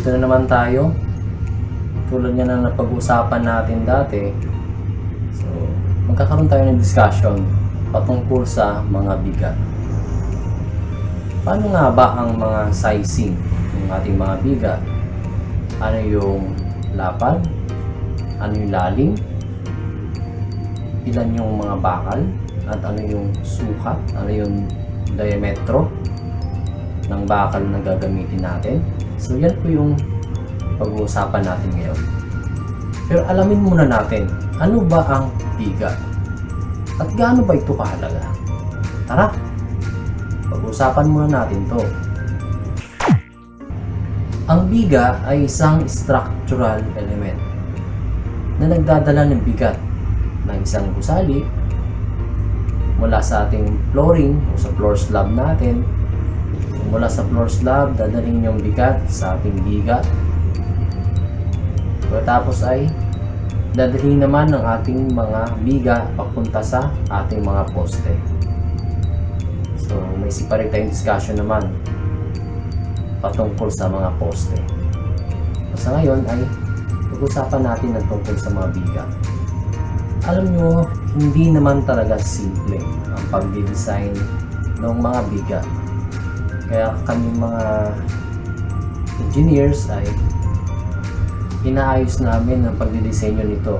Dito na naman tayo. Tulad nga na napag-usapan natin dati. So, magkakaroon tayo ng discussion patungkol sa mga bigat. Paano nga ba ang mga sizing ng ating mga bigat? Ano yung lapad? Ano yung lalim? Ilan yung mga bakal? At ano yung sukat? Ano yung diametro ng bakal na gagamitin natin? So yan po yung pag-uusapan natin ngayon. Pero alamin muna natin, ano ba ang bigat? At gaano ba ito kahalaga? Tara, pag-uusapan muna natin to. Ang biga ay isang structural element na nagdadala ng bigat ng isang gusali mula sa ating flooring o sa floor slab natin. Mula sa floor slab, dadalhin yung bigat sa ating biga. Pagkatapos ay dadalhin naman ng ating mga biga papunta sa ating mga poste. So may separate tayong discussion naman patungkol sa mga poste. So, sa ngayon ay pag-usapan natin ang tungkol sa mga biga. Alam nyo, hindi naman talaga simple ang pag-design ng mga biga. Kaya kaming mga engineers ay inaayos namin ang pagdidisenyo nito.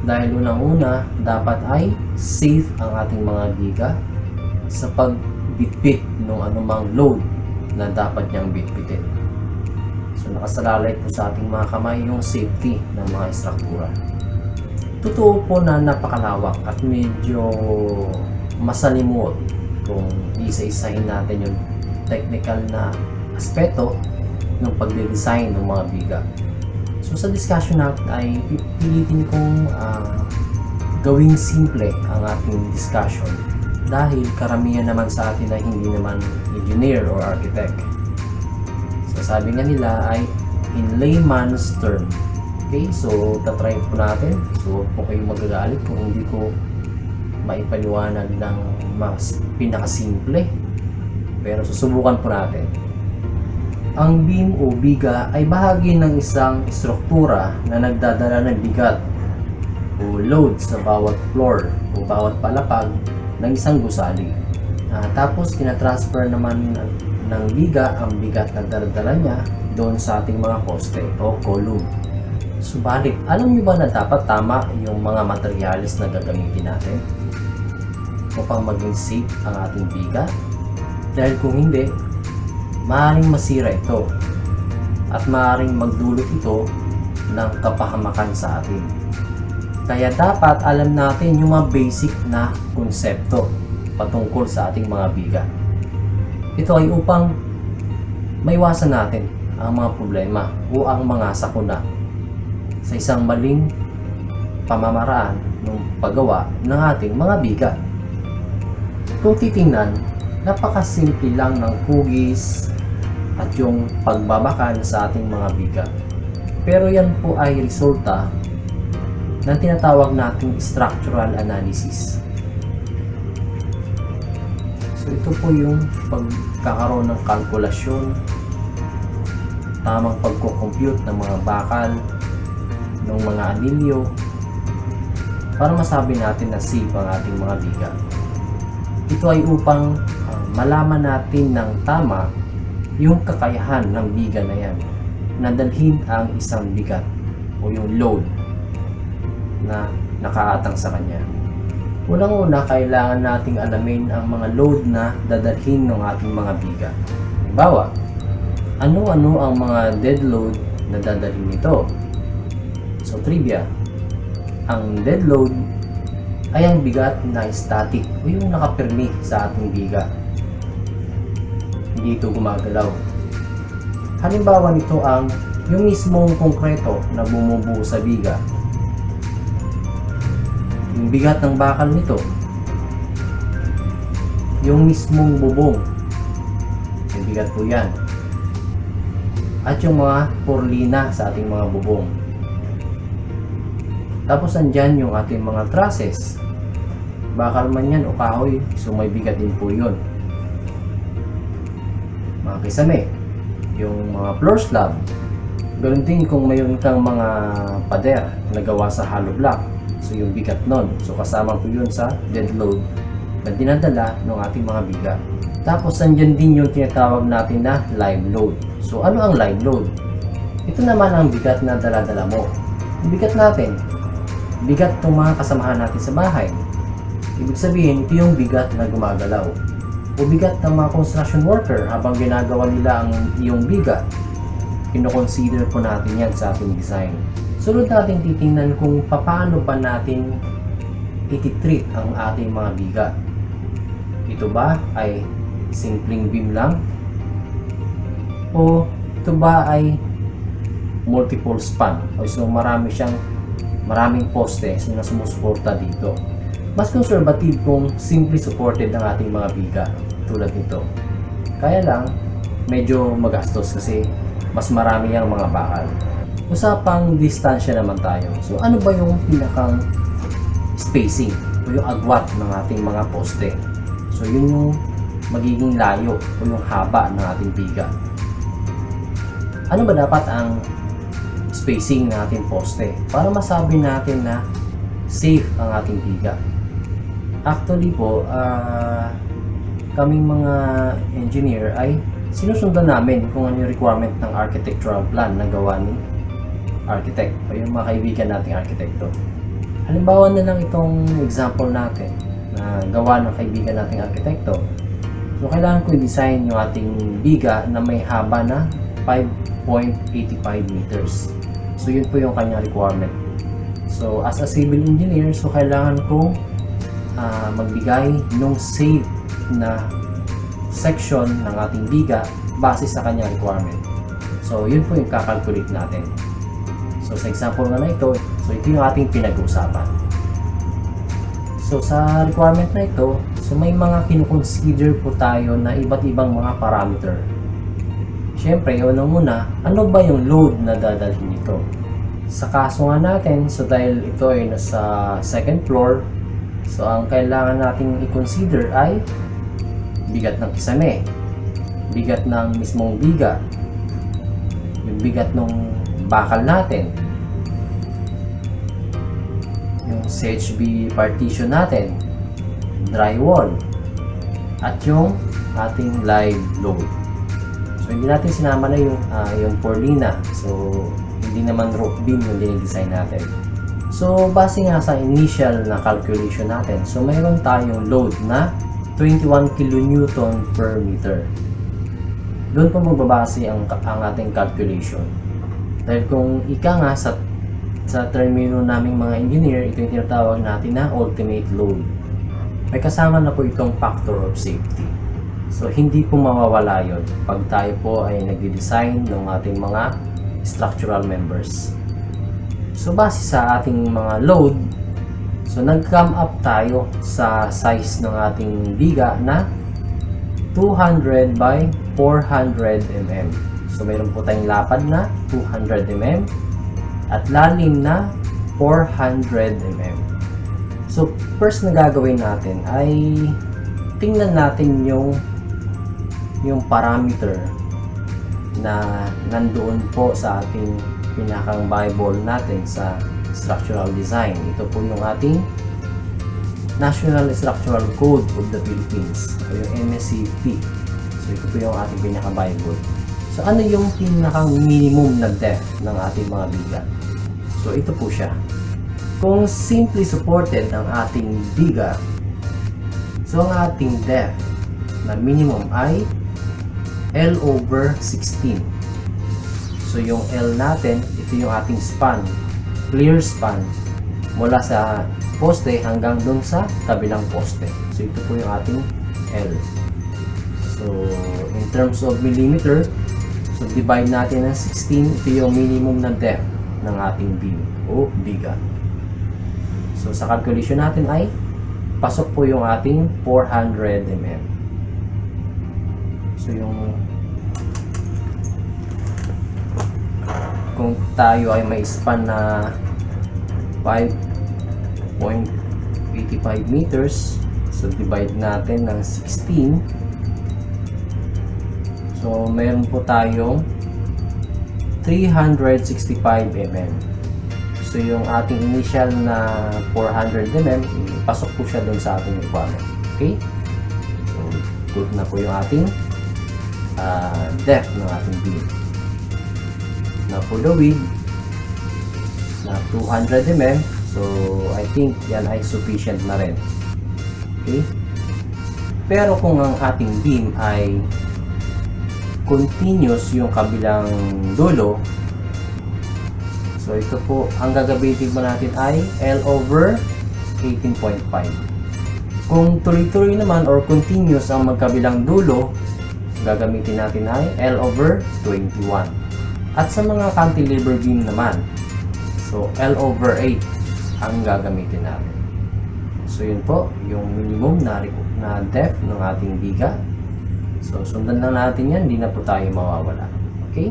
Dahil unang-una, dapat ay safe ang ating mga biga sa pagbitbit ng anumang load na dapat niyang bitbitin. So nakasalalay po sa ating mga kamay yung safety ng mga istruktura. Totoo po na napakalawak at medyo masalimuot kung isa-isahin natin yung technical na aspeto ng pagde-design ng mga biga. So sa discussion natin ay pipilitin kong gawing simple ang ating discussion dahil karamihan naman sa atin ay hindi naman engineer or architect. So sabi nga nila ay in layman's term. Okay, so tatry po natin. So huwag po kayong magagalit kung hindi ko maipaliwanag ng mas pinakasimple. Pero susubukan po natin. Ang beam o biga ay bahagi ng isang struktura na nagdadala ng bigat o load sa bawat floor o bawat palapag ng isang gusali. Tapos tinatransfer naman ng biga ang bigat na dala niya doon sa ating mga poste o column. Subalit, alam niyo ba na dapat tama yung mga materyales na gagamitin natin upang maging safe ang ating biga? Dahil kung hindi, maaaring masira ito at maaaring magdulot ito ng kapahamakan sa atin. Kaya dapat alam natin yung mga basic na konsepto patungkol sa ating mga biga. Ito ay upang maiwasan natin ang mga problema o ang mga sakuna sa isang maling pamamaraan ng paggawa ng ating mga biga. Kung titingnan, napakasimple lang ng hugis at yung pagbabakan sa ating mga biga. Pero yan po ay resulta ng tinatawag nating structural analysis. So ito po yung pagkakaroon ng kalkulasyon, tamang pagko-compute ng mga bakal, ng mga anilyo, para masabi natin na safe ang ating mga biga. Ito ay upang malaman natin ng tama yung kakayahan ng biga na yan na dalhin ang isang bigat o yung load na nakaatang sa kanya. Unang-una, kailangan nating alamin ang mga load na dadalhin ng ating mga biga. Halimbawa, ano-ano ang mga dead load na dadalhin nito? So trivia, ang dead load ay ang bigat na static o yung nakapirmi sa ating biga. Hindi ito gumagalaw. Halimbawa nito ang yung mismong konkreto na bumubuo sa biga. Yung bigat ng bakal nito. Yung mismong bubong. Yung bigat po yan. At yung mga purlina sa ating mga bubong. Tapos andyan yung ating mga trusses. Bakal man yan o kahoy, so may bigat din po yun. Mga kisame. yung mga floor slab. Ganun din kung mayroon kang mga pader na gawa sa hollow block. So yung bigat nun. So kasama po yun sa dead load na dinadala ng ating mga biga. Tapos andyan din yung tinatawag natin na live load. So ano ang live load? Ito naman ang bigat na dala-dala mo. Yung bigat natin, bigat ng mga kasamahan natin sa bahay. Ibig sabihin, ito yung bigat na gumagalaw. O bigat ng mga construction worker habang ginagawa nila ang iyong biga. Kino-consider po natin yan sa ating design. Sunod natin titingnan kung paano pa natin ititreat ang ating mga biga. Ito ba ay simpleng beam lang? O ito ba ay multiple span? O so maraming poste na sumusuporta dito. Mas conservative kung simply supported ng ating mga biga tulad nito. Kaya lang, medyo magastos kasi mas marami ang mga bakal. Usapang distansya naman tayo. So ano ba yung pinakang spacing o yung agwat ng ating mga poste? So yun yung magiging layo o yung haba ng ating biga. Ano ba dapat ang spacing ng ating poste para masabi natin na safe ang ating biga? Actually po, kaming mga engineer ay sinusundan namin kung ano yung requirement ng architectural plan na gawa ni architect o yung mga kaibigan nating arkitekto. Halimbawa na lang itong example natin na gawa ng kaibigan nating arkitekto. So kailangan ko i-design yung ating biga na may haba na 5.85 meters. So yun po yung kanyang requirement. So as a civil engineer, so kailangan kong magbigay ng safe na section ng ating biga base sa kanyang requirement. So yun po yung kakalculate natin. So sa example nga na ito, so ito yung ating pinag-uusapan. So sa requirement na ito, so may mga kinukonsider po tayo na iba't ibang mga parameter. Siyempre, unang-una, ano ba yung load na dadalhin nito? Sa kaso nga natin, so dahil ito ay nasa second floor, so ang kailangan nating i-consider ay bigat ng kisame, bigat ng mismong biga, yung bigat ng bakal natin, yung CHB partition natin, drywall, at yung ating live load. So hindi natin sinama na yung Porlina, so hindi naman roof beam yung dinidesign natin. So, base nga sa initial na calculation natin, so mayroon tayong load na 21 kN per meter. Doon po magbabase ang ating calculation. Dahil kung ika nga sa termino naming mga engineer, ito yung tinatawag natin na ultimate load. May kasama na po itong factor of safety. So, hindi po mawawala yun pag tayo po ay nagde-design ng ating mga structural members. So base sa ating mga load, so nag-come up tayo sa size ng ating biga na 200 by 400 mm. So mayroon po tayong lapad na 200 mm at lalim na 400 mm. So first na gagawin natin ay tingnan natin yung parameter na nandoon po sa ating pinakang Bible natin sa structural design. Ito po yung ating National Structural Code of the Philippines o yung NSCP. So ito po yung ating pinaka-Bible. So ano yung pinakang minimum na depth ng ating mga biga? So ito po siya. Kung simply supported ang ating biga, so ang ating depth na minimum ay L over 16. So yung L natin, ito yung ating span, clear span, mula sa poste hanggang dun sa kabilang poste. So ito po yung ating L. So in terms of millimeter, so divide natin ng 16, ito yung minimum na depth ng ating beam o biga. So sa calculation natin ay pasok po yung ating 400 mm. So yung kung tayo ay may span na 5.85 meters, so divide natin ng 16, so So, meron po tayong 365 mm. So, yung ating initial na 400 mm, pasok po siya doon sa ating requirement. Okay? So, good na po yung ating depth ng ating beam. Na for the width, na 200 mm. So, I think yan ay sufficient na rin. Okay? Pero kung ang ating beam ay continuous yung kabilang dulo, so ito po, ang gagamitin mo natin ay L over 18.5. Kung tuloy-tuloy naman or continuous ang magkabilang dulo, gagamitin natin ay L over 21. At sa mga cantilever beam naman, so L over 8 ang gagamitin natin. So yun po, yung minimum na depth ng ating biga. So sundan lang natin yan, hindi na po tayo mawawala. Okay?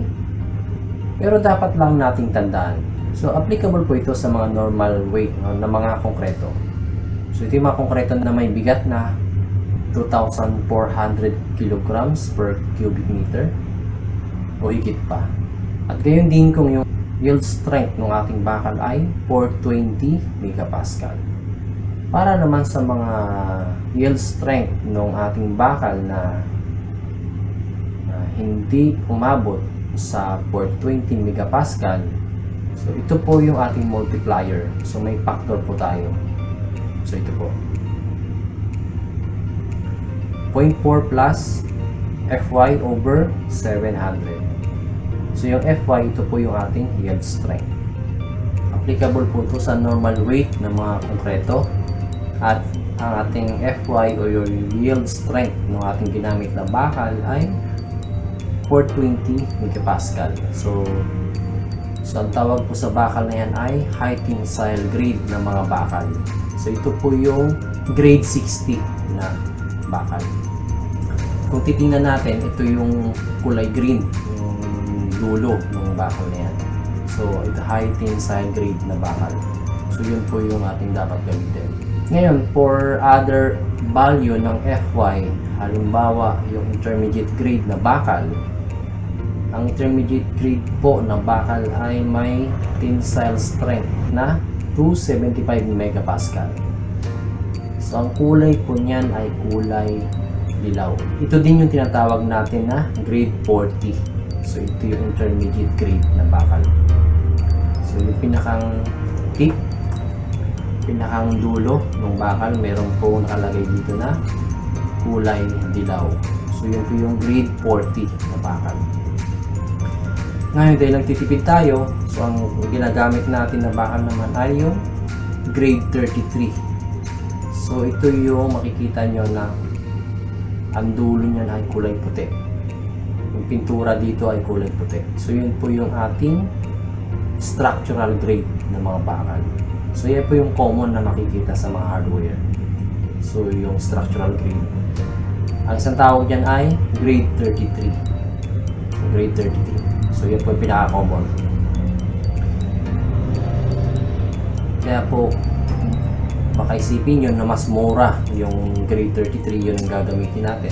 Pero dapat lang nating tandaan. So applicable po ito sa mga normal weight na mga konkreto. So ito yung mga konkreto na may bigat na 2,400 kilograms per cubic meter o higit pa. At gayon din kung yung yield strength ng ating bakal ay 420 megapascal. Para naman sa mga yield strength ng ating bakal na hindi umabot sa 420 megapascal, so ito po yung ating multiplier. So may factor po tayo. So ito po 0.4 plus Fy over 700. So yung Fy, ito po yung ating yield strength. Applicable po ito sa normal weight ng mga konkreto. At ang ating Fy o yung yield strength ng ating ginamit na bakal ay 420 megapascal. So ang tawag po sa bakal na yan ay high tensile grade na mga bakal. So ito po yung grade 60 na bakal. Kung titingnan natin, ito yung kulay green, yung dulo ng bakal na yan. So ito high tensile grade na bakal. So yun po yung ating dapat gamitin. Ngayon, for other value ng Fy, halimbawa yung intermediate grade na bakal, ang intermediate grade po na bakal ay may tensile strength na 275 megapascal. So ang kulay po niyan ay kulay dilaw. Ito din yung tinatawag natin na grade 40. So ito yung intermediate grade na bakal. So yung pinakang tip, pinakang dulo ng bakal, meron po nakalagay dito na kulay dilaw. So yun po yung grade 40 na bakal. Ngayon, dahil nagtitipid tayo, so ang ginagamit natin na bakal naman ay yung grade 33. So ito yung makikita nyo na ang dulo niyan ay kulay puti. Yung pintura dito ay kulay puti. So yun po yung ating structural grade ng mga bakal. So yan po yung common na makikita sa mga hardware. So yung structural grade. Ang isang tawag dyan ay grade 33. Grade 33. So yan po yung pinaka-common. Kaya po, baka isipin nyo na mas mura yung grade 33 yun ang gagamitin natin.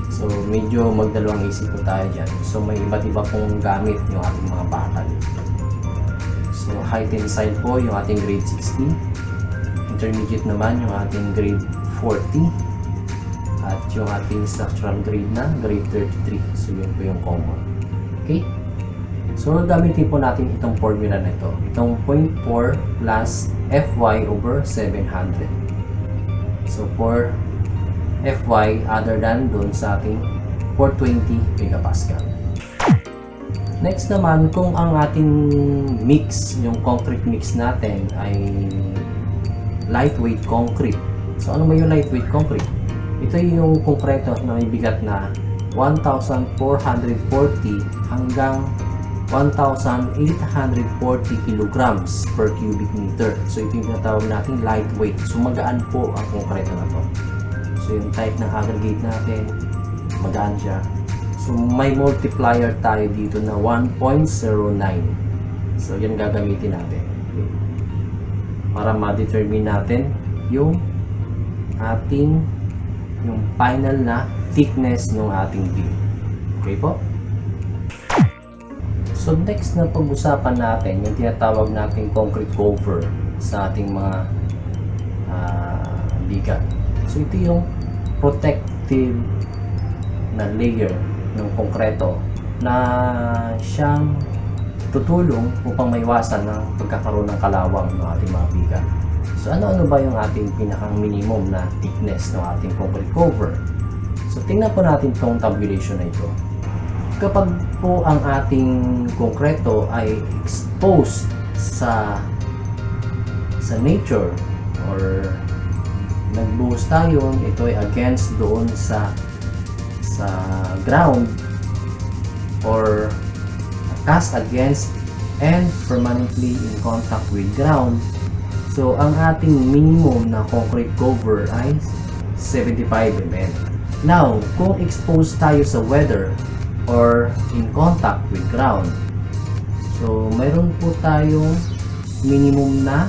So medyo magdalawang isip po tayo dyan. So may iba't iba pong gamit yung ating mga bakal. So high tensile po yung ating grade 60. Intermediate naman yung ating grade 40. At yung ating structural grade na grade 33. So yun po yung common. Okay? So gamitin po natin itong formula na ito. Itong 0.4 plus Fy over 700. So for Fy other than dun sa ating 420 megapascal. Next naman, kung ang ating mix, yung concrete mix natin ay lightweight concrete. So ano ba yung lightweight concrete? Ito yung konkreto na may bigat na 1,440 hanggang 1,840 kilograms per cubic meter. So ito yung tinatawag natin lightweight. So magaan po ang konkreto na to. So yung type ng aggregate natin, magaan siya. So may multiplier tayo dito na 1.09. So yan gagamitin natin. Okay. Para ma-determine natin yung ating yung final na thickness ng ating beam. Okay po? So next na pag-usapan natin yung tinatawag nating concrete cover sa ating mga biga. So ito yung protective na layer ng konkreto na siyang tutulong upang maiwasan ng pagkakaroon ng kalawang ng ating mga biga. So ano-ano ba yung ating pinakang minimum na thickness ng ating concrete cover? So tingnan po natin itong tabulation na ito. Kapag po ang ating konkreto ay exposed sa nature or nagbuhos tayo, ito ay against doon sa ground or cast against and permanently in contact with ground. So ang ating minimum na concrete cover ay 75 mm. Now, kung exposed tayo sa weather or in contact with ground, so mayroon po tayong minimum na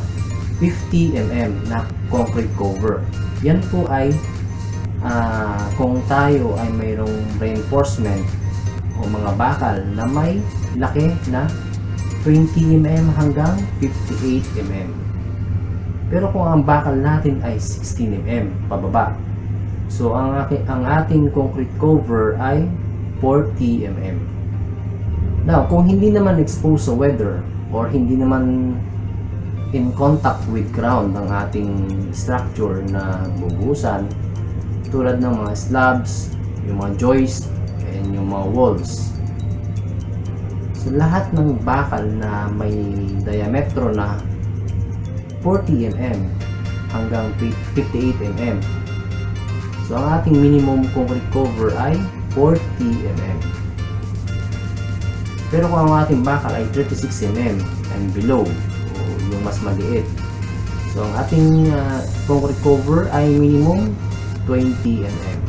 50 mm na concrete cover. Yan po ay kung tayo ay mayroong reinforcement o mga bakal na may laki na 20 mm hanggang 58 mm. Pero kung ang bakal natin ay 16 mm pababa, so ang ating concrete cover ay 40 mm. Now, kung hindi naman exposed sa weather or hindi naman in contact with ground ang ating structure na bubuhusan, tulad ng mga slabs, yung mga joist, and yung mga walls. So, lahat ng bakal na may diametro na 40 mm hanggang 58 mm. So, ang ating minimum concrete cover ay 40 mm. Pero kung ang ating bakal ay 36 mm and below, o yung mas maliit, so ang ating concrete cover ay minimum 20 mm.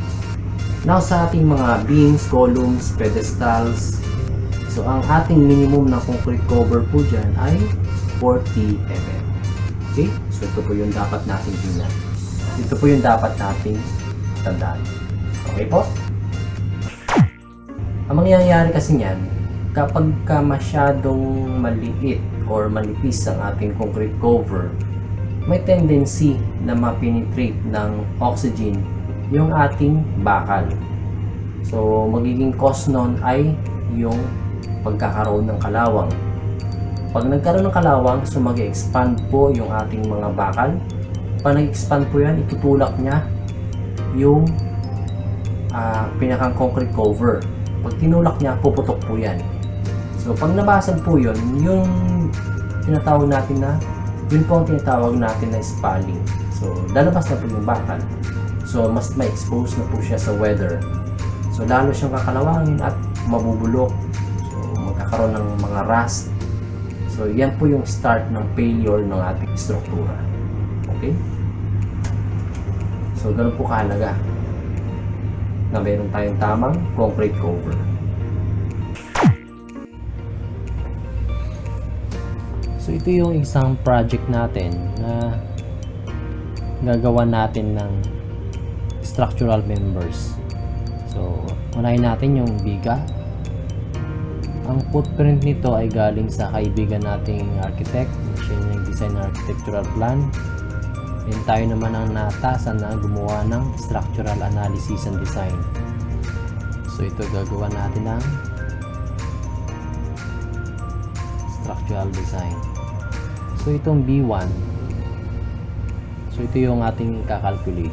Now sa ating mga beams, columns, pedestals, so ang ating minimum na concrete cover po dyan ay 40 mm. Okay? So ito po yung dapat natin tingnan. Ito po yung dapat nating tandaan. Okay po? Ang mangyayari kasi niyan, kapag ka masyadong maliit or manipis ang ating concrete cover, may tendency na ma-penetrate ng oxygen yung ating bakal. So, magiging cause nun ay yung pagkakaroon ng kalawang. Pag nagkaroon ng kalawang, so mag-expand po yung ating mga bakal. Pag nag-expand po yan, itutulak niya yung pinakang concrete cover. Pag tinulak niya, puputok po yan. So, pag nabasag po yun, yung tinatawag natin na, yun po ang tinatawag natin na spalling. So, lalabas na po yung bakal. So, mas ma-expose na po siya sa weather. So, lalo siyang kakalawangin at mabubulok. So, magkakaroon ng mga rust. So, yan po yung start ng failure ng ating struktura. Okay? So, ganun po kahalaga na meron tayong tamang concrete cover. So ito yung isang project natin na gagawa natin ng structural members. So unahin natin yung biga. Ang footprint nito ay galing sa kaibigan nating architect. Siya yung nag-design ng architectural plan. And tayo naman ang natasan na gumawa ng structural analysis and design. So ito gagawa natin ng structural design. So itong B1, so ito yung ating kakalculate.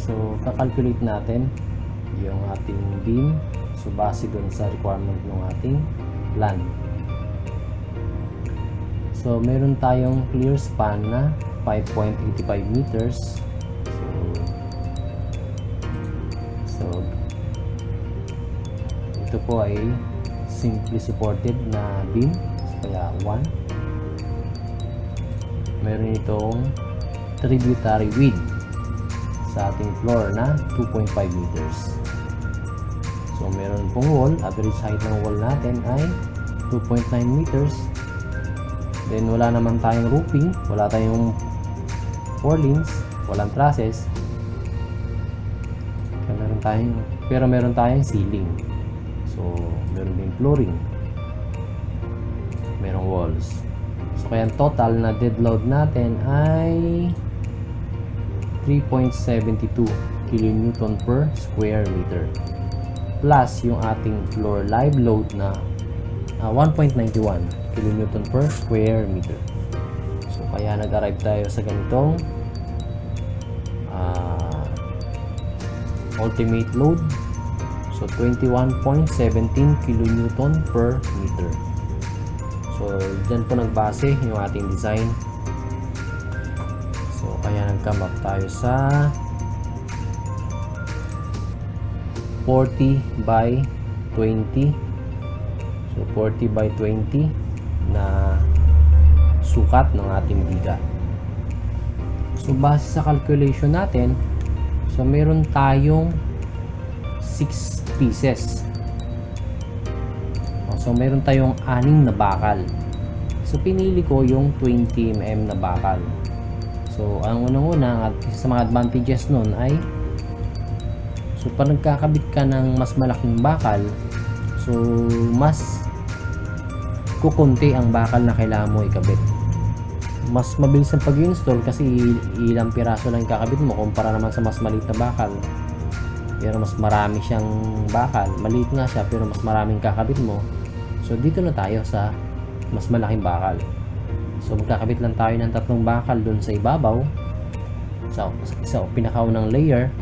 So, kakalculate natin yung ating beam. So base dun sa requirement ng ating plan. So meron tayong clear span na 5.85 meters. So ito po ay simply supported na beam. So kaya 1. Meron itong tributary width sa ating floor na 2.5 meters. So meron pong wall, average height ng wall natin ay 2.9 meters. Then wala naman tayong roofing, wala tayong forlings, walang trusses. Pero meron tayong ceiling. So meron din flooring. Merong walls. So kaya ang total na dead load natin ay 3.72 kN per square meter. Plus yung ating floor live load na 1.91 kN per square meter. So kaya nag-arrive tayo sa ganitong ultimate load. So 21.17 kN per meter. So dyan po nagbase yung ating design. So kaya nag-come up tayo sa 40 by 20. So 40 by 20 na sukat ng ating biga. So base sa calculation natin, so meron tayong 6 pieces. So meron tayong 6 na bakal. So pinili ko yung 20 mm na bakal. So ang unang-una at isa sa mga advantages nun ay, so pag nagkakabit ka ng mas malaking bakal, so mas kukunti ang bakal na kailangan mo ikabit. Mas mabilis ang pag-install kasi ilang piraso lang kakabit mo kumpara naman sa mas maliit na bakal. Pero mas marami siyang bakal. Maliit nga siya pero mas maraming kakabit mo. So dito na tayo sa mas malaking bakal. So magkakabit lang tayo ng 3 bakal doon sa ibabaw. Sa pinakaunang layer.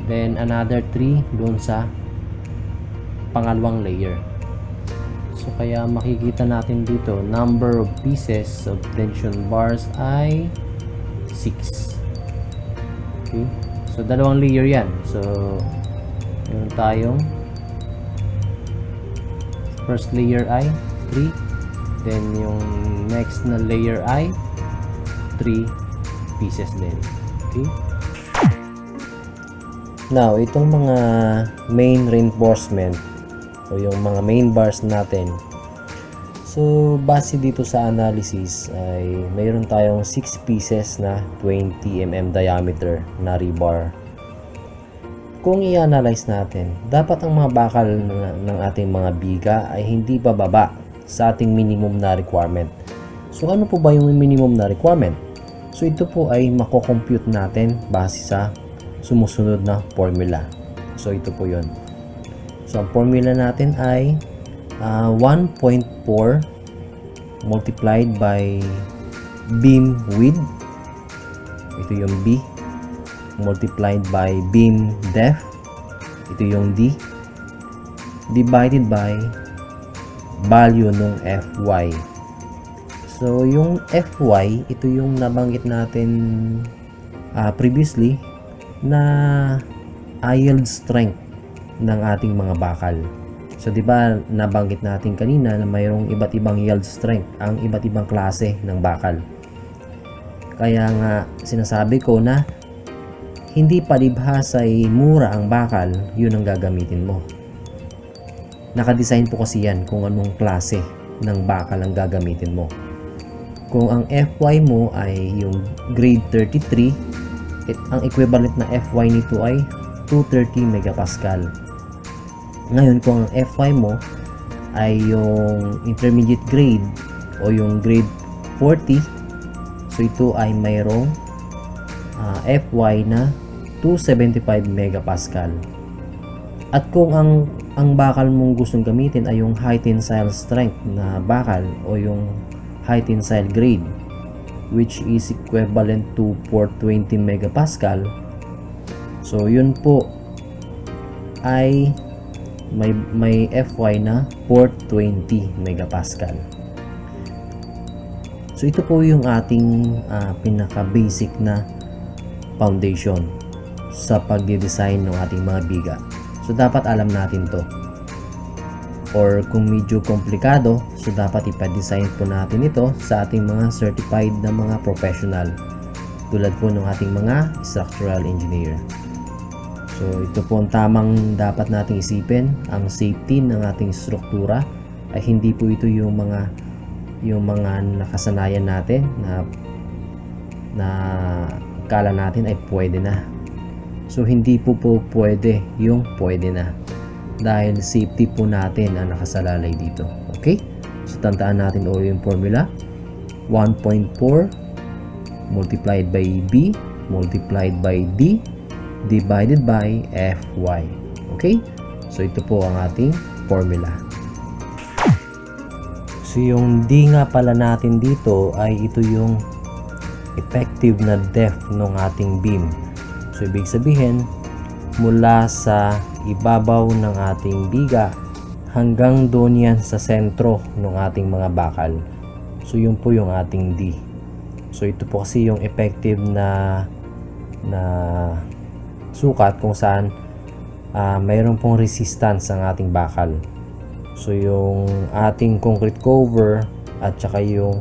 Then another 3 doon sa pangalawang layer. So kaya makikita natin dito, number of pieces of tension bars ay 6. Okay? So dalawang layer yan. So meron tayong first layer ay 3. Then yung next na layer ay 3 pieces din. Okay? Now, itong mga main reinforcement o yung mga main bars natin, so base dito sa analysis ay mayroon tayong 6 pieces na 20 mm diameter na rebar. Kung i-analyze natin, dapat ang mga bakal ng ating mga biga ay hindi bababa sa ating minimum na requirement. So ano po ba yung minimum na requirement? So ito po ay mako-compute natin base sa sumusunod na formula. So ito po yun. So ang formula natin ay 1.4 multiplied by beam width, ito yung B, multiplied by beam depth, ito yung D, divided by value ng Fy. So yung Fy, ito yung nabanggit natin previously na yield strength ng ating mga bakal. So, di ba nabanggit natin kanina na mayroong iba't ibang yield strength ang iba't ibang klase ng bakal. Kaya nga sinasabi ko na hindi palibhas ay mura ang bakal, yun ang gagamitin mo. Nakadesign po kasi yan kung anong klase ng bakal ang gagamitin mo. Kung ang Fy mo ay yung grade 33, ang equivalent na Fy nito ay 230 megapascal. Ngayon kung ang Fy mo ay yung intermediate grade o yung grade 40, so ito ay mayroong Fy na 275 megapascal. At kung ang bakal mong gustong gamitin ay yung high tensile strength na bakal o yung high tensile grade, which is equivalent to 420 megapascal, so yun po ay may FY na port 20 megapascal. So ito po yung ating pinaka basic na foundation sa pagde-design ng ating mga biga. So dapat alam natin to. Or kung medyo komplikado, so dapat ipa-design po natin ito sa ating mga certified na mga professional, tulad po ng ating mga structural engineer. So ito po ang tamang dapat nating isipin. Ang safety ng ating struktura ay hindi po ito yung mga nakasanayan natin na kala natin ay pwede na. So hindi po pwede yung pwede na, dahil safety po natin ang nakasalalay dito. Okay? So tandaan natin ulit yung formula. 1.4 multiplied by B multiplied by D divided by Fy. Okay? So ito po ang ating formula. So yung D nga pala natin dito ay ito yung effective na depth ng ating beam. So ibig sabihin, mula sa ibabaw ng ating biga hanggang doon yan sa sentro ng ating mga bakal. So yun po yung ating D. So ito po kasi yung effective na sukat kung saan mayroon pong resistance ang ating bakal. So yung ating concrete cover at saka yung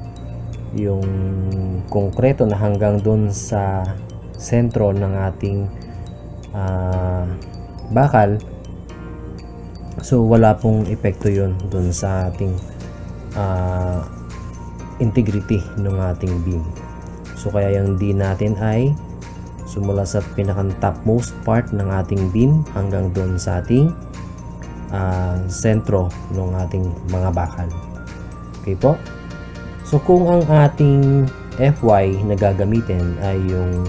konkreto na hanggang doon sa sentro ng ating bakal, so wala pong epekto yun dun sa ating integrity ng ating beam. So kaya yung D natin ay sumula sa pinakang topmost part ng ating beam hanggang dun sa ating sentro ng ating mga bakal. Okay po? So kung ang ating Fy na gagamitin ay yung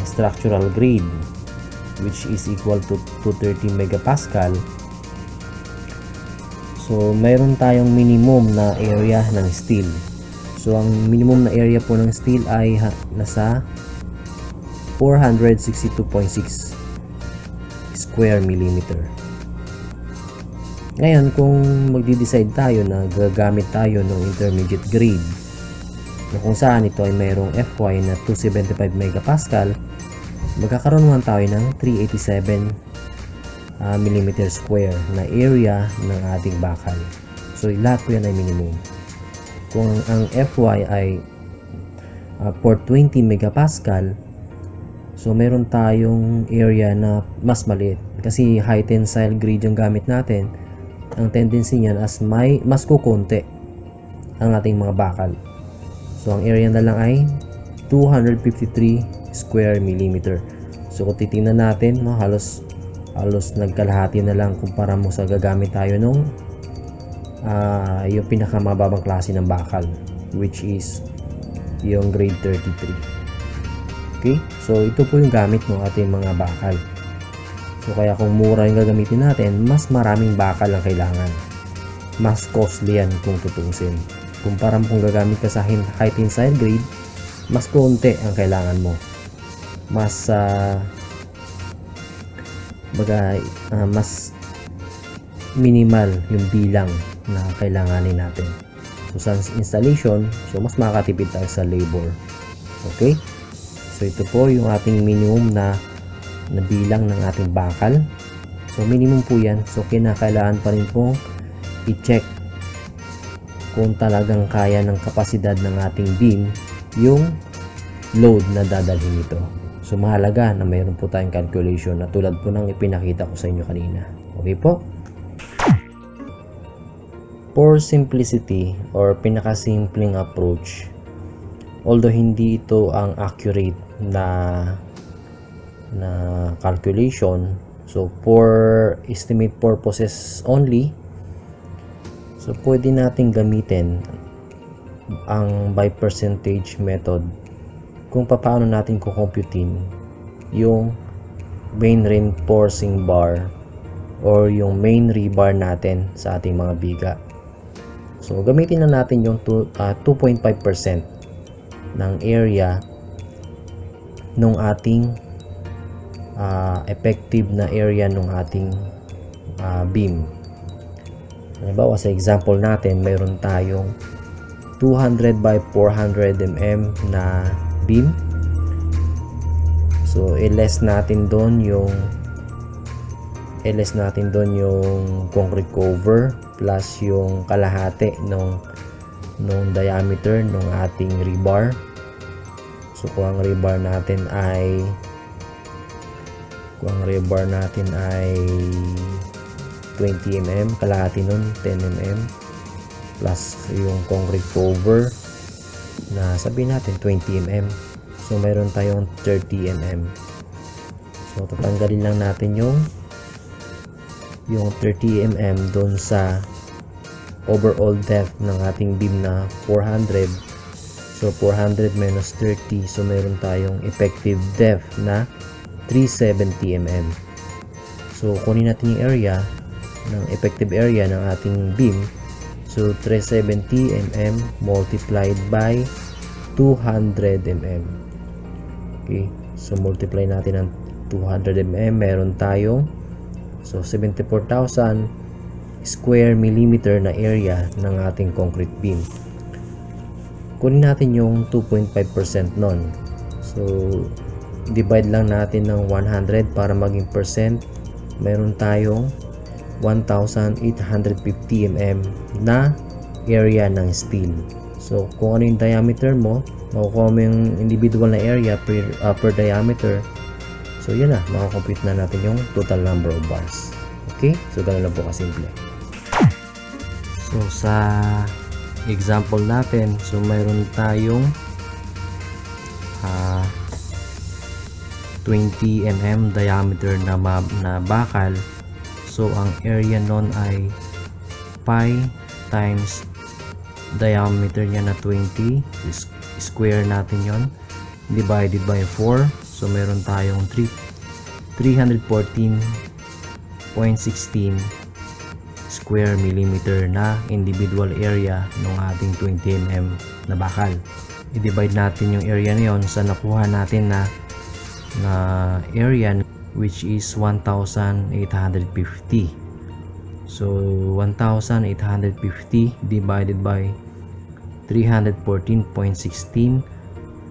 structural grade, which is equal to 230 megapascal, so mayroon tayong minimum na area ng steel. So ang minimum na area po ng steel ay nasa 462.6 square millimeter. Ngayon, kung magde-decide tayo na gagamit tayo ng intermediate grade, na kung saan ito ay mayroong Fy na 275 megapascal, magkakaroon naman tayo ng 387 mm square na area ng ating bakal. So lahat po yan ay minimum. Kung ang Fy ay 420 megapascal, so meron tayong area na mas maliit kasi high tensile grade yung gamit natin. Ang tendency niyan as mas kukonti ang ating mga bakal. So ang area na lang ay 253 square millimeter. So kung titingnan natin, no, halos nagkalahati na lang kumpara mo sa gagamit tayo nung yung pinakamababang klase ng bakal, which is yung grade 33. Okay? So ito po yung gamit ng ating mga bakal. So kaya kung mura yung gagamitin natin, mas maraming bakal ang kailangan. Mas costly yan kung tutuusin. Kumpara mo kung gagamit ka sa high tensile grade, mas konti ang kailangan mo. Mas mas minimal yung bilang na kailanganin natin. So sa installation, so mas makakatipid tayo sa labor. Okay? So ito po yung ating minimum na bilang ng ating bakal. So minimum po yan. So kinakailangan pa rin po i-check kung talagang kaya ng kapasidad ng ating beam yung load na dadalhin ito. So mahalaga na mayroon po tayong calculation na tulad po ng ipinakita ko sa inyo kanina. Okay po? For simplicity or pinakasimpleng approach, although hindi ito ang accurate na calculation, so for estimate purposes only, so pwede natin gamitin ang by percentage method kung paano natin kukomputin yung main reinforcing bar or yung main rebar natin sa ating mga biga. So gamitin na natin yung 2.5% ng area ng ating effective na area ng ating beam. Halimbawa sa example natin, mayroon tayong 200 by 400 mm na beam. So i-less natin doon yung concrete cover plus yung kalahati ng diameter ng ating rebar. So kung ang rebar natin ay 20 mm, kalahati nun 10 mm plus yung concrete cover na sabihin natin 20 mm. So mayroon tayong 30 mm. So tatanggalin lang natin yung 30 mm doon sa overall depth ng ating beam na 400. So 400 minus 30, so mayroon tayong effective depth na 370 mm. So kunin natin yung area ng effective area ng ating beam. So 370 mm multiplied by 200 mm. Okay, so multiply natin ng 200 mm, meron tayong 74,000 square millimeter na area ng ating concrete beam. Kunin natin yung 2.5% nun. So divide lang natin ng 100 para maging percent. Meron tayong 1,850 mm na area ng steel. So kung ano yung diameter mo, makukuha mo yung individual na area per diameter. So yun na, makakompute na natin yung total number of bars. Okay, so ganun lang po kasimple. So sa example natin, so mayroon tayong 20 mm diameter na bakal. So ang area nun ay pi times diameter niya na 20, square natin yon, divided by 4. So meron tayong 314.16 square millimeter na individual area ng ating 20 mm na bakal. I-divide natin yung area na yon sa nakuha natin na area, which is 1,850. So 1,850 divided by 314.16,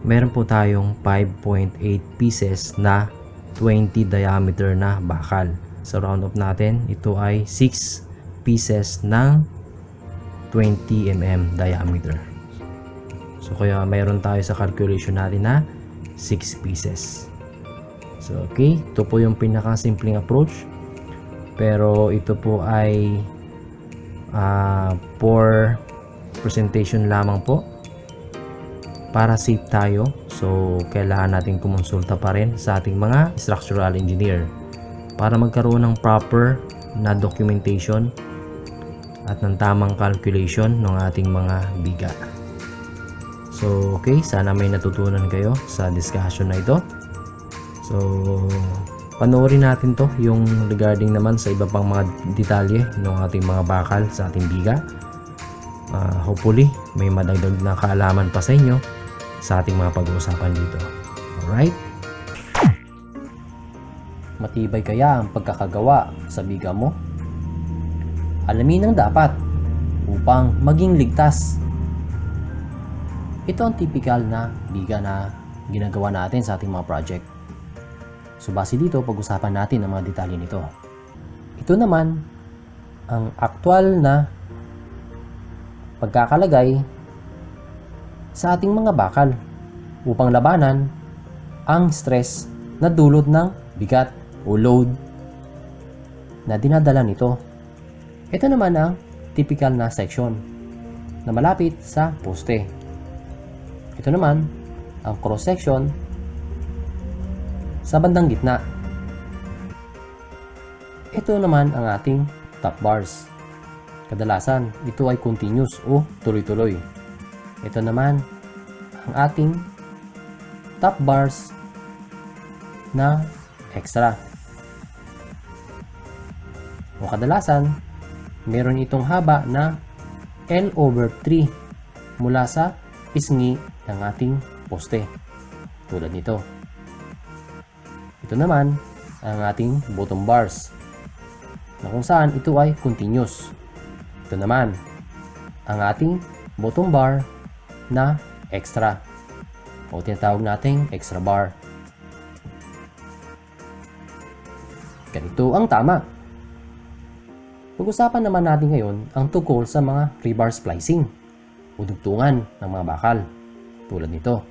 meron po tayong 5.8 pieces na 20 diameter na bakal. Sa round off natin, ito ay 6 pieces ng 20 mm diameter. So kaya mayroon tayo sa calculation natin na 6 pieces. So okay, ito po yung pinaka-simpleng approach. Pero ito po ay for presentation lamang po, para safe tayo. So kailangan natin kumonsulta pa rin sa ating mga structural engineer para magkaroon ng proper na documentation at ng tamang calculation ng ating mga biga. So okay, sana may natutunan kayo sa discussion na ito. So panoorin natin to, yung regarding naman sa iba pang mga detalye ng ating mga bakal sa ating biga. Hopefully may madagdag na kaalaman pa sa inyo sa ating mga pag-uusapan dito. Alright? Matibay kaya ang pagkakagawa sa biga mo? Alamin ang dapat upang maging ligtas. Ito ang typical na biga na ginagawa natin sa ating mga project. So base dito, pag-usapan natin ang mga detalye nito. Ito naman ang aktual na pagkakalagay sa ating mga bakal upang labanan ang stress na dulot ng bigat o load na dinadala nito. Ito naman ang typical na section na malapit sa poste. Ito naman ang cross section sa bandang gitna. Ito naman ang ating top bars. Kadalasan, ito ay continuous o tuloy-tuloy. Ito naman ang ating top bars na extra. O kadalasan, meron itong haba na L/3 mula sa pisngi ng ating poste. Tulad nito. Ito naman ang ating bottom bars na kung saan ito ay continuous. Ito naman ang ating bottom bar na extra o tinatawag nating extra bar. Ganito ang tama. Pag-usapan naman natin ngayon ang tungkol sa mga rebar splicing o dugtungan ng mga bakal tulad nito.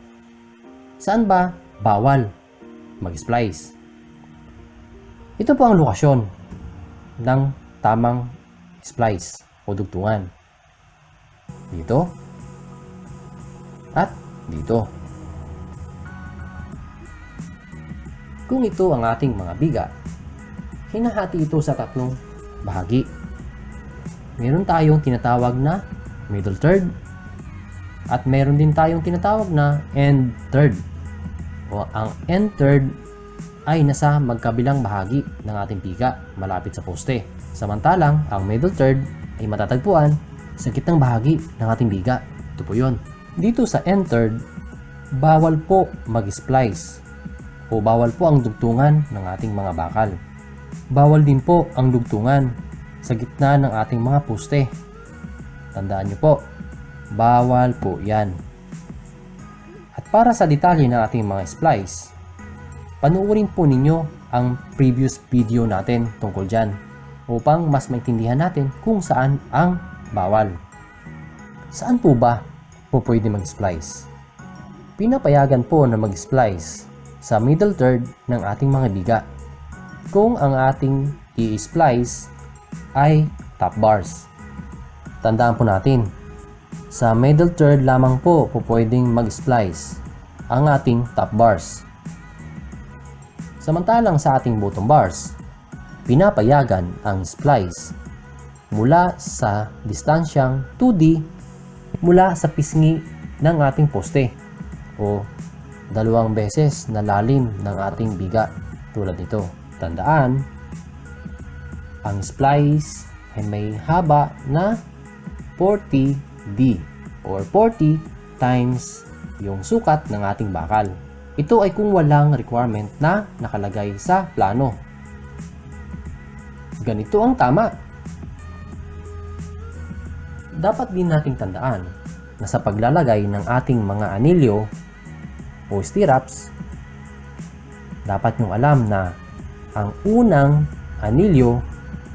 Saan ba bawal mag-splice? Ito po ang lokasyon ng tamang splice o dugtungan. Dito at dito. Kung ito ang ating mga biga, hinahati ito sa tatlong bahagi. Meron tayong tinatawag na middle third at meron din tayong tinatawag na end third. O ang end third ay nasa magkabilang bahagi ng ating biga malapit sa poste. Samantalang ang middle third ay matatagpuan sa gitnang bahagi ng ating biga. Ito po yun. Dito sa end third, bawal po mag-splice o bawal po ang dugtungan ng ating mga bakal. Bawal din po ang dugtungan sa gitna ng ating mga poste. Tandaan nyo po, bawal po yan. At para sa detalye ng ating mga splice, panoorin po ninyo ang previous video natin tungkol dyan upang mas maintindihan natin kung saan ang bawal. Saan po ba po pwede mag-splice? Pinapayagan po na mag-splice sa middle third ng ating mga biga kung ang ating i-splice ay top bars. Tandaan po natin, sa middle third lamang po pwedeng mag-splice ang ating top bars. Samantalang sa ating bottom bars, pinapayagan ang splice mula sa distansyang 2D mula sa pisngi ng ating poste o 2 beses na lalim ng ating biga tulad nito. Tandaan, ang splice ay may haba na 40D or 40 times yung sukat ng ating bakal. Ito ay kung walang requirement na nakalagay sa plano. Ganito ang tama. Dapat din nating tandaan na sa paglalagay ng ating mga anilyo o stirrups, dapat nyo alam na ang unang anilyo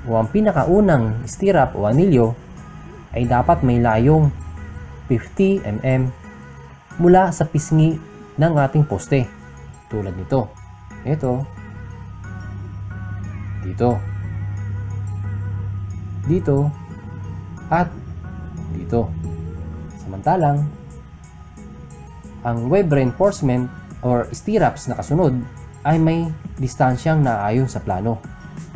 o ang pinakaunang stirrup o anilyo ay dapat may layong 50 mm mula sa pisngi ng ating poste tulad nito. Ito, dito, dito, at dito. Samantalang ang web reinforcement or stirrups na kasunod ay may distansyang naayon sa plano.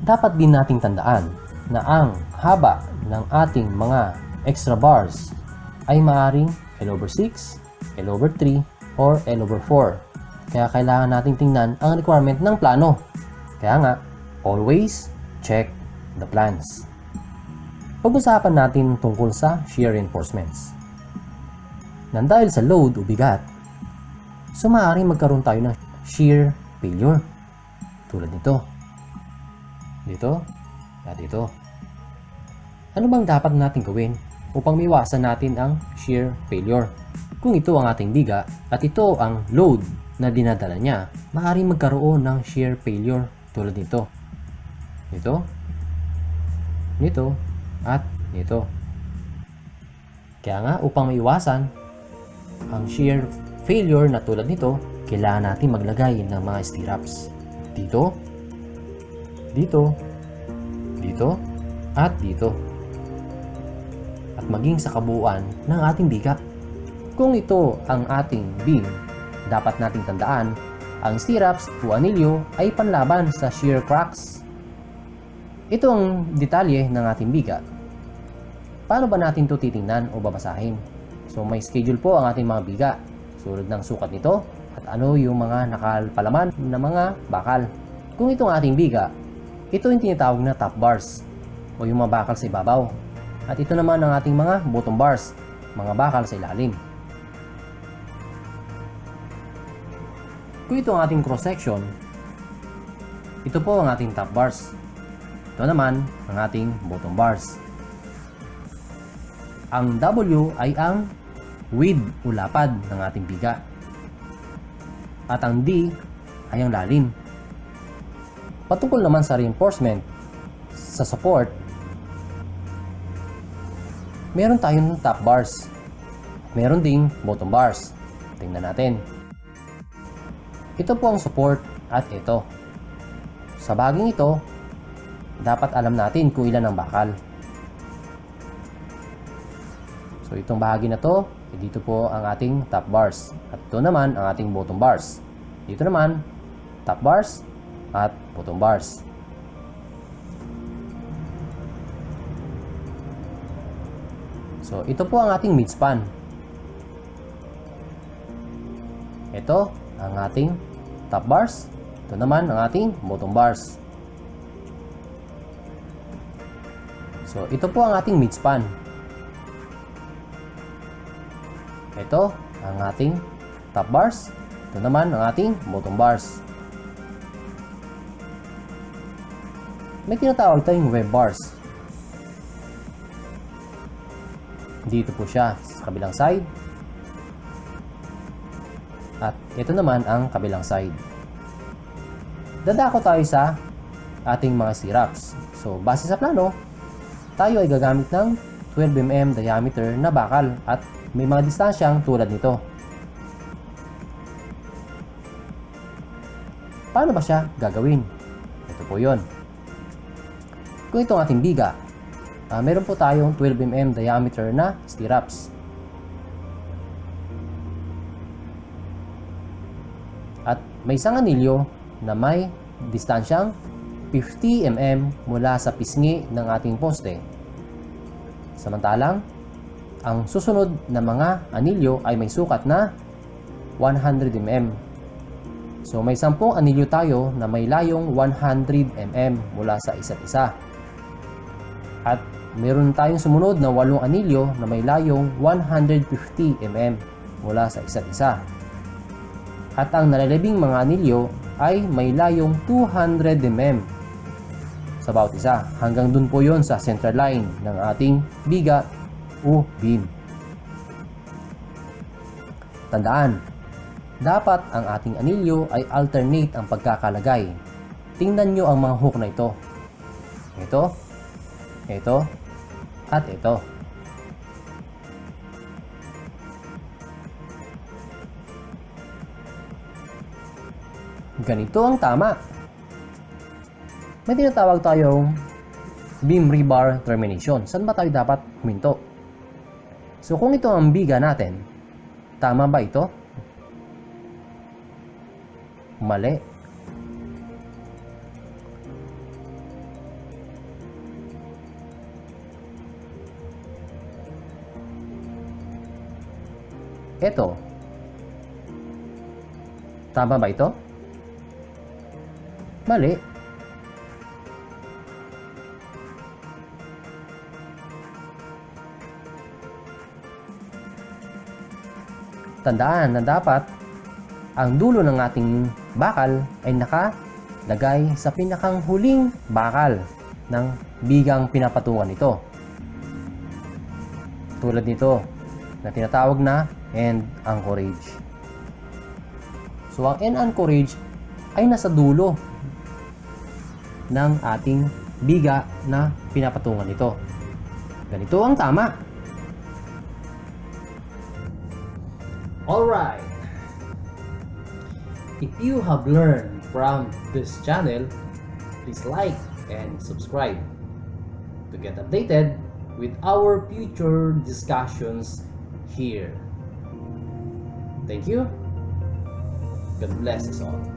Dapat din nating tandaan na ang haba ng ating mga extra bars ay maaring L/6, L/3, or L/4. Kaya kailangan nating tingnan ang requirement ng plano. Kaya nga, always check the plans. Pag-usapan natin tungkol sa shear reinforcements. Nang dahil sa load o bigat, so maaaring magkaroon tayo ng shear failure. Tulad nito. Dito at dito. Ano bang dapat natin gawin upang maiwasan natin ang shear failure? Kung ito ang ating biga at ito ang load na dinadala niya, maaaring magkaroon ng shear failure tulad nito. Nito, nito, at nito. Kaya nga upang maiwasan ang shear failure na tulad nito, kailangan natin maglagay ng mga stirrups. Dito, dito, dito, at dito. At maging sa kabuuan ng ating biga. Kung ito ang ating beam, dapat nating tandaan, ang stirrups o anilyo ay panlaban sa shear cracks. Ito ang detalye ng ating biga. Paano ba natin ito titingnan o babasahin? So may schedule po ang ating mga biga, sulod ng sukat nito at ano yung mga nakalpalaman na mga bakal. Kung ito ang ating biga, ito yung tinatawag na top bars o yung mga bakal sa ibabaw. At ito naman ang ating mga bottom bars, mga bakal sa ilalim. Kung ito ang ating cross section, Ito po ang ating top bars. Ito naman ang ating bottom bars. Ang W ay ang width o lapad ng ating biga. At ang D ay ang lalim. Patungkol naman sa reinforcement, sa support, meron tayong top bars. Meron ding bottom bars. Tingnan natin. Ito po ang support at ito. Sa baging ito, dapat alam natin kung ilan ang bakal. So itong bahagi na to, dito po ang ating top bars. At ito naman ang ating bottom bars. Dito naman, top bars at bottom bars. So ito po ang ating midspan. Ito ang ating top bars. Ito naman ang ating bottom bars. So ito po ang ating midspan. Ito ang ating top bars. Ito naman ang ating bottom bars. May tinatawag tayong web bars. Dito po siya sa kabilang side. At ito naman ang kabilang side. Dadako tayo sa ating mga stirrups. So, base sa plano, tayo ay gagamit ng 12 mm diameter na bakal at may mga distansyang tulad nito. Paano ba siya gagawin? Ito po yun. Kung itong ating biga, meron po tayong 12 mm diameter na stirrups. At may isang anilyo na may distansyang 50 mm mula sa pisngi ng ating poste. Samantalang, ang susunod na mga anilyo ay may sukat na 100 mm. So may 10 anilyo tayo na may layong 100 mm mula sa isa't isa. At meron tayong sumunod na 8 anilyo na may layong 150 mm mula sa isa't isa. At ang nalalabing mga anilyo ay may layong 200 mm sa bawat isa. Hanggang dun po yon sa center line ng ating biga o beam. Tandaan, dapat ang ating anilyo ay alternate ang pagkakalagay. Tingnan nyo ang mga hook na ito. Ito, ito, at ito. Ganito ang tama. May tinatawag tayong beam rebar termination. Saan ba tayo dapat huminto? So kung ito ang biga natin, tama ba ito? Mali. Ito. Tama ba ito? Mali. Tandaan na dapat ang dulo ng ating bakal ay nakalagay sa pinakang huling bakal ng bigang pinapatungan nito. Tulad nito na tinatawag na end anchorage. So ang end anchorage ay nasa dulo ng ating biga na pinapatungan nito. Ganito ang tama. Alright. If you have learned from this channel, please like and subscribe to get updated with our future discussions here. Thank you. God bless us all.